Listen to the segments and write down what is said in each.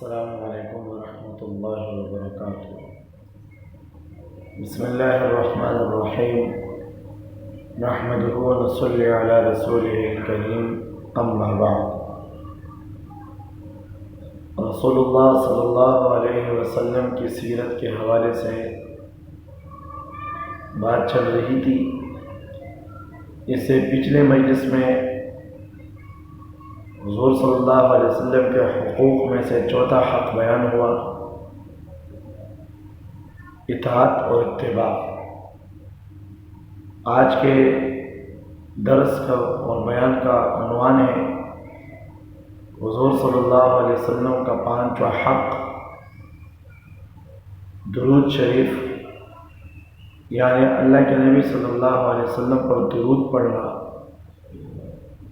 السلام علیکم ورحمۃ اللہ وبرکاتہ۔ بسم اللہ الرحمن الرحیم، نحمدہ ونصلی علی رسولہ الکریم، اما بعد۔ رسول اللہ صلی اللہ علیہ وسلم کی سیرت کے حوالے سے بات چل رہی تھی۔ اس سے پچھلے مجلس میں حضور صلی اللہ علیہ وسلم کے حقوق میں سے چوتھا حق بیان ہوا، اطاعت اور اتباع۔ آج کے درس کا اور بیان کا عنوان ہے حضور صلی اللہ علیہ وسلم کا پانچواں حق، درود شریف، یعنی اللہ کے نبی صلی اللہ علیہ وسلم پر درود پڑھنا۔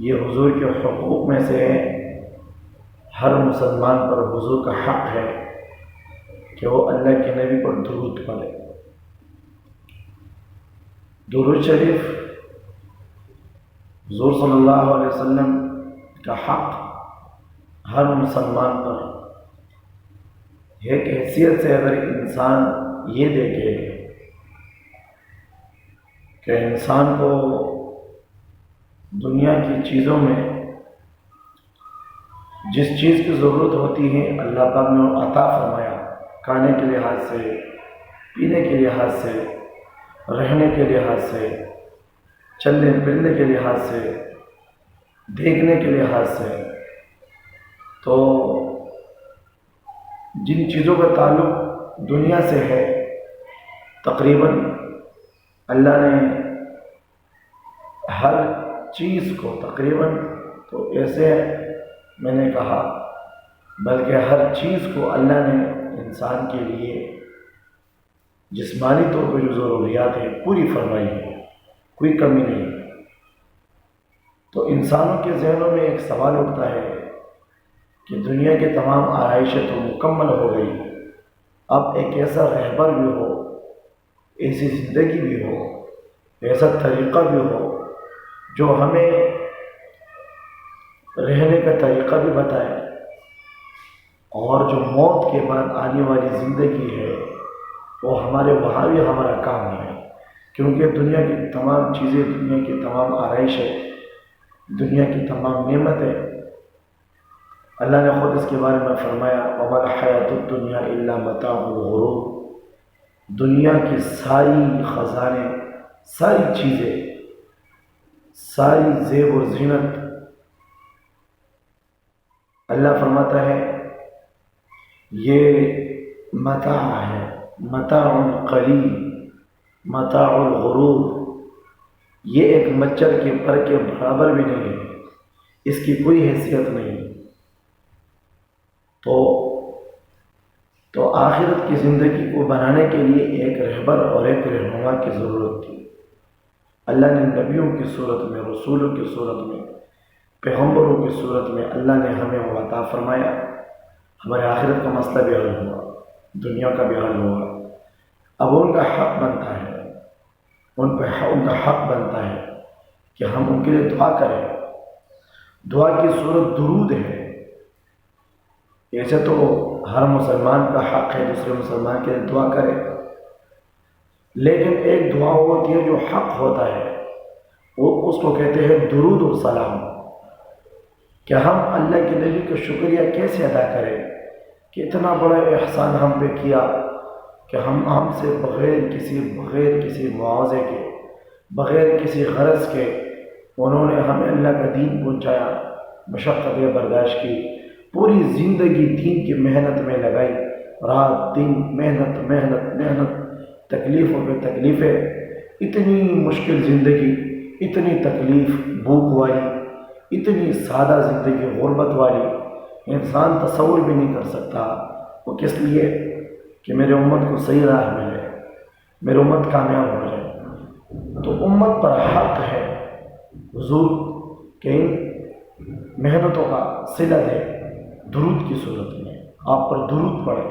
یہ حضور کے حقوق میں سے ہے۔ ہر مسلمان پر حضور کا حق ہے کہ وہ اللہ کے نبی پر درود پڑھے۔ درود شریف حضور صلی اللہ علیہ وسلم کا حق ہر مسلمان پر ایک حیثیت سے اگر انسان یہ دیکھے کہ انسان کو دنیا کی چیزوں میں جس چیز کی ضرورت ہوتی ہے اللہ پاک نے عطا فرمایا، کھانے کے لحاظ سے، پینے کے لحاظ سے، رہنے کے لحاظ سے، چلنے پھرنے کے لحاظ سے، دیکھنے کے لحاظ سے، تو جن چیزوں کا تعلق دنیا سے ہے تقریباً اللہ نے ہر چیز کو تقریباً، تو ایسے میں نے کہا بلکہ ہر چیز کو اللہ نے انسان کے لیے جسمانی طور پر جو ضروریات ہیں پوری فرمائی ہے، کوئی کمی نہیں۔ تو انسانوں کے ذہنوں میں ایک سوال اٹھتا ہے کہ دنیا کے تمام آرائشیں تو مکمل ہو گئی، اب ایک ایسا رہبر بھی ہو، ایسی زندگی بھی ہو، ایسا طریقہ بھی ہو جو ہمیں رہنے کا طریقہ بھی بتائے، اور جو موت کے بعد آنے والی زندگی ہے وہ ہمارے وہاں بھی ہمارا کام ہے، کیونکہ دنیا کی تمام چیزیں، دنیا کی تمام آرائشیں، دنیا کی تمام نعمتیں، اللہ نے خود اس کے بارے میں فرمایا وَمَا الْحَيَاةُ الدُّنْيَا إِلَّا مَتَاعُ الْغُرُورِ۔ دنیا کی ساری خزانے، ساری چیزیں، ساری زیب و زینت، اللہ فرماتا ہے یہ متاع ہے، متاع قلیل، متاع الغرور، یہ ایک مچھر کے پر کے برابر بھی نہیں ہے، اس کی کوئی حیثیت نہیں۔ تو آخرت کی زندگی کو بنانے کے لیے ایک رہبر اور ایک رہنما کی ضرورت تھی۔ اللہ نے نبیوں کی صورت میں، رسولوں کی صورت میں، پیغمبروں کی صورت میں اللہ نے ہمیں وہ عطا فرمایا۔ ہمارے آخرت کا مسئلہ بھی حل ہوا، دنیا کا بھی حل ہوا۔ اب ان کا حق بنتا ہے، ان کا حق بنتا ہے کہ ہم ان کے لیے دعا کریں۔ دعا کی صورت درود ہے۔ ایسے تو ہر مسلمان کا حق ہے دوسرے مسلمان کے لیے دعا کرے، لیکن ایک دعا ہوتی ہے جو حق ہوتا ہے، وہ اس کو کہتے ہیں درود و سلام، کہ ہم اللہ کے نبی کا شکریہ کیسے ادا کریں کہ اتنا بڑا احسان ہم پہ کیا کہ ہم سے بغیر کسی معاوضے کے، بغیر کسی غرض کے انہوں نے ہمیں اللہ کا دین پہنچایا، مشقتیں برداشت کی، پوری زندگی دین کی محنت میں لگائی، رات دن محنت، تکلیفوں پہ تکلیفیں، اتنی مشکل زندگی، اتنی تکلیف، بھوک والی، اتنی سادہ زندگی، غربت والی، انسان تصور بھی نہیں کر سکتا۔ وہ کس لیے؟ کہ میرے امت کو صحیح راہ ملے، میری امت کامیاب ہو جائے۔ تو امت پر حق ہے حضور کہ ان محنتوں کا صلہ دے، درود کی صورت میں آپ پر درود پڑھے۔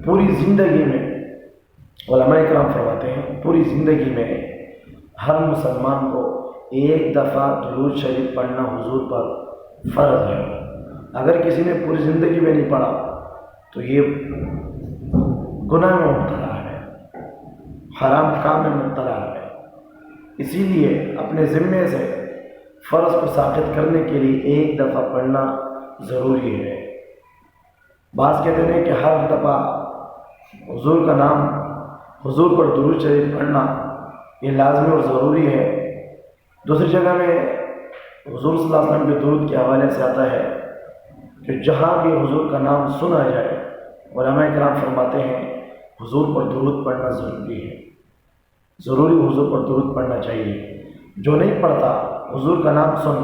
پوری زندگی میں علماء کرام فرماتے ہیں پوری زندگی میں ہر مسلمان کو ایک دفعہ درود شریف پڑھنا حضور پر فرض ہے، اگر کسی نے پوری زندگی میں نہیں پڑھا تو یہ گناہ میں مبتلا ہے، حرام کام میں مبتلا ہے۔ اسی لیے اپنے ذمے سے فرض کو ساقط کرنے کے لیے ایک دفعہ پڑھنا ضروری ہے۔ بعض کہتے ہیں کہ ہر دفعہ حضور کا نام، حضور پر درود شریف پڑھنا یہ لازمی اور ضروری ہے۔ دوسری جگہ میں حضور صلی اللہ علیہ وسلم کے درود کے حوالے سے آتا ہے کہ جہاں بھی حضور کا نام سنا جائے، علماء کرام فرماتے ہیں حضور پر درود پڑھنا ضروری ہے، ضروری حضور پر درود پڑھنا چاہیے۔ جو نہیں پڑھتا حضور کا نام سن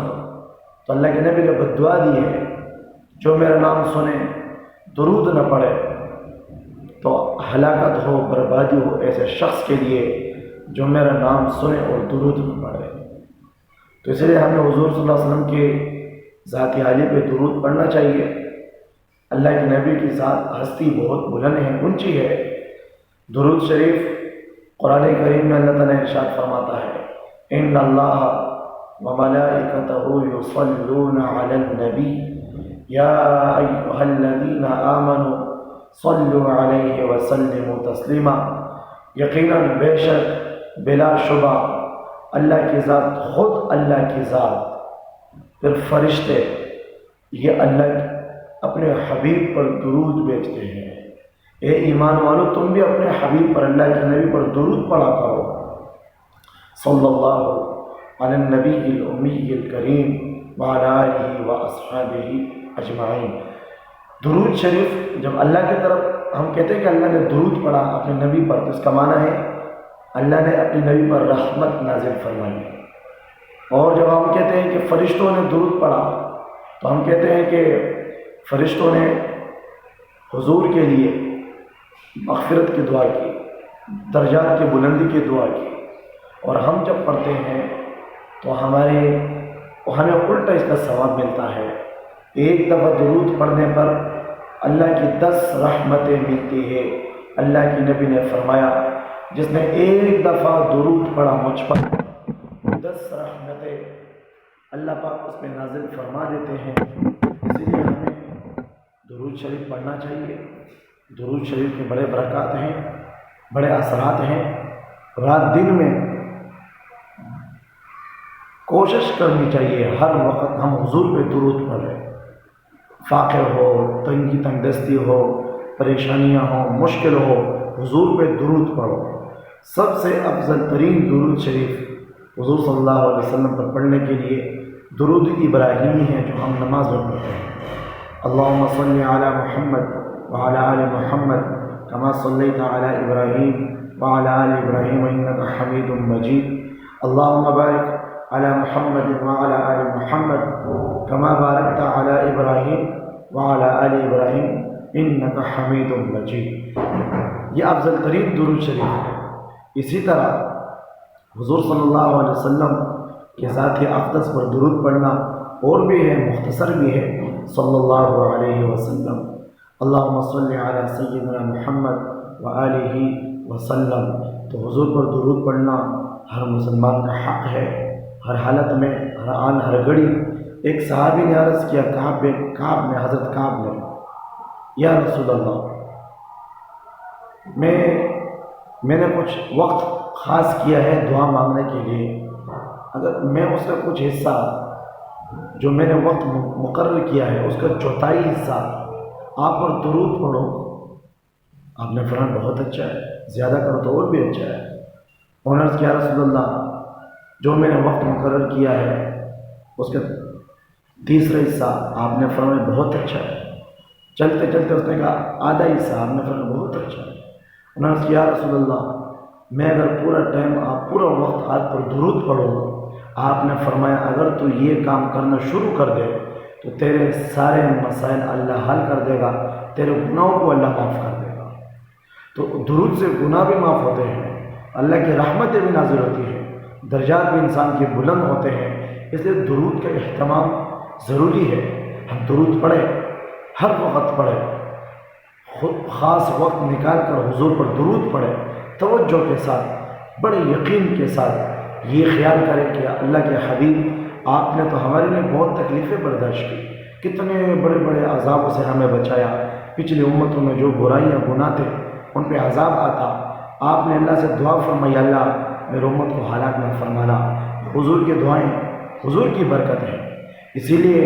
تو اللہ کے نبی نے بد دعا دی ہے، جو میرا نام سنے درود نہ پڑھے تو ہلاکت ہو، بربادی ہو ایسے شخص کے لیے جو میرا نام سنے اور درود نہ پڑھے۔ تو اس لیے ہمیں حضور صلی اللہ علیہ وسلم کے ذات عالی پہ درود پڑھنا چاہیے۔ اللہ کے نبی کی ذات ہستی بہت بلند ہے، اونچی ہے۔ درود شریف قرآن کریم میں اللہ تعالیٰ ارشاد فرماتا ہے ان اللہ وملائکتہ یصلون علی النبی یا ایھا الذین آمنوا صلوا علیہ وسلموا تسلیما، یقیناً بے شک بلا شبہ اللہ کی ذات، خود اللہ کی ذات، پھر فرشتے، یہ اللہ اپنے حبیب پر درود بھیجتے ہیں۔ اے ایمان والو تم بھی اپنے حبیب پر، اللہ کے نبی پر درود پڑھا کرو۔ صلی اللہ علی النبی الامی الکریم وعلی آلہ واصحابہ اجمعین۔ درود شریف جب اللہ کی طرف ہم کہتے ہیں کہ اللہ نے درود پڑھا اپنے نبی پر، تو اس کا معنی ہے اللہ نے اپنے نبی پر رحمت نازل فرمائی۔ اور جب ہم کہتے ہیں کہ فرشتوں نے درود پڑھا تو ہم کہتے ہیں کہ فرشتوں نے حضور کے لیے مغفرت کی دعا کی، درجات کی بلندی کی دعا کی، اور ہم جب پڑھتے ہیں تو ہمیں الٹا اس کا ثواب ملتا ہے۔ ایک دفعہ درود پڑھنے پر اللہ کی 10 رحمتیں ملتی ہے۔ اللہ کی نبی نے فرمایا جس نے ایک دفعہ درود پڑھا مجھ پر 10 رحمتیں اللہ پاک اس میں نازل فرما دیتے ہیں۔ اسی لیے ہمیں درود شریف پڑھنا چاہیے۔ درود شریف کے بڑے برکات ہیں، بڑے اثرات ہیں۔ رات دن میں کوشش کرنی چاہیے ہر وقت ہم حضور پہ درود پڑھیں، فاقر ہو، تنگی تنگ دستی ہو، پریشانیاں ہوں، مشکل ہو، حضور پہ درود پڑھو۔ سب سے افضل ترین درود شریف حضور صلی اللہ علیہ وسلم پر پڑھنے کے لیے درود ابراہیمی ہے جو ہم نماز میں پڑھتے ہیں۔ اللہم صلی علی محمد وعلی آل محمد کما صلیت علی ابراہیم وعلی آل ابراہیم انک حمید مجید۔ اللہم بارک علی محمد وعلی آل محمد کما بارکت علی ابراہیم وعلی آل ابراہیم انک حمید مجید۔ یہ افضل ترین درود شریف ہے۔ اسی طرح حضور صلی اللہ علیہ وسلم کے ذات اقدس پر درود پڑھنا اور بھی ہے، مختصر بھی ہے، صلی اللہ علیہ وسلم۔ اللہم صلی علی سیدنا محمد وآلہ وسلم۔ تو حضور پر درود پڑھنا ہر مسلمان کا حق ہے، ہر حالت میں، ہر آن ہر گھڑی۔ ایک صحابی نے عرض کیا کعب نے، حضرت کعب نے، یا رسول اللہ میں نے کچھ وقت خاص کیا ہے دعا مانگنے کے لیے، اگر میں اس کا کچھ حصہ جو میں نے وقت مقرر کیا ہے اس کا چوتھائی حصہ آپ پر درود پڑھو، آپ نے فرمایا بہت اچھا ہے، زیادہ کرو تو اور بھی اچھا ہے۔ انہوں نے کیا رسول اللہ جو میں نے وقت مقرر کیا ہے اس کا تیسرا حصہ آپ نے فرمایا بہت اچھا ہے۔ چلتے چلتے اس نے کہا آدھا حصہ، آپ نے فرمایا بہت اچھا ہے۔ انہوں نے کیا رسول اللہ میں اگر پورا ٹائم آپ پورا وقت آپ پر درود پڑھوں، آپ نے فرمایا اگر تو یہ کام کرنا شروع کر دے تو تیرے سارے مسائل اللہ حل کر دے گا، تیرے گناہوں کو اللہ معاف کر دے گا۔ تو درود سے گناہ بھی معاف ہوتے ہیں، اللہ کی رحمتیں بھی نازل ہوتی ہیں، درجات بھی انسان کے بلند ہوتے ہیں۔ اس لیے درود کا اہتمام ضروری ہے، ہم درود پڑھیں، ہر وقت پڑھیں، خود خاص وقت نکال کر حضور پر درود پڑھیں، توجہ کے ساتھ، بڑے یقین کے ساتھ یہ خیال کریں کہ اللہ کے حبیب آپ نے تو ہمارے لیے بہت تکلیفیں برداشت کی، کتنے بڑے بڑے عذابوں سے ہمیں بچایا. پچھلی امتوں میں جو برائیاں گناہ تھے ان پہ عذاب آتا، آپ نے اللہ سے دعا فرمائی اللہ میری امت کو ہلاک نہ فرمانا. حضور کی دعائیں حضور کی برکت ہے، اسی لیے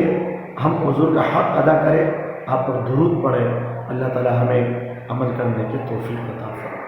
ہم حضور کا حق ادا کریں، آپ پر درود پڑھیں. اللہ تعالی ہمیں عمل کرنے کی توفیق عطا فرمائے.